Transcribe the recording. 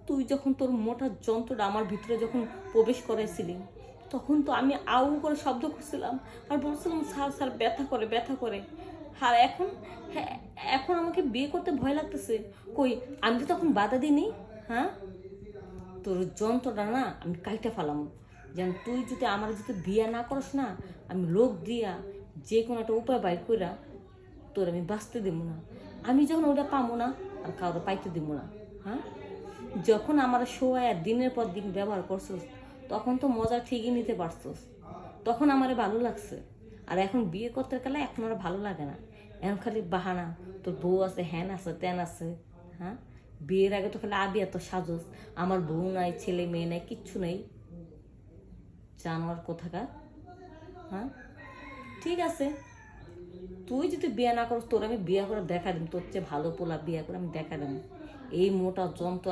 তুই যখন তোর মোটা যন্ত্রটা আমার ভিতরে যখন প্রবেশ করেছিলি, তখন তো আমি আউ করে শব্দ করছিলাম আর বলছিলাম স্যার স্যার ব্যথা করে ব্যথা করে। আর এখন, হ্যাঁ, এখন আমাকে বিয়ে করতে ভয় লাগতেছে। কই, আমি তো তখন বাধা দিইনি। হ্যাঁ, তোর যন্ত্রটা না আমি কাইটা ফেলাম, যেন তুই যদি আমার যদি বিয়ে না করস না, আমি লোক দিয়া যে কোনো একটা উপায় বাইর কইরা তোর আমি বাঁচতে দিব না। আমি যখন ওটা পাবো না, আর কাউকে পাইতে দিব না। হ্যাঁ, যখন আমার শোয়া দিনের পর দিন ব্যবহার করছোস, তখন তো মজা ঠিকই নিতে পারছোস, তখন আমারে ভালো লাগছে। আর এখন বিয়ে করতে গেলে এখন আর ভালো লাগে না। এখন খালি বাহানা, তোর বউ আছে, হ্যান আছে, ত্যান আছে। হ্যাঁ, বিয়ের আগে তো খালি আবি এত সাজস, আমার বউ নাই, ছেলে মেয়ে নাই, কিচ্ছু নেই। জানোয়ার কোথাকার। হ্যাঁ, ঠিক আছে, তুই যদি বিয়ে না করস, তোর আমি বিয়ে করে দেখা দিম, তোর চেয়ে ভালো পোলা বিয়ে করে আমি দেখা দিম। এই মোটা যন্ত্র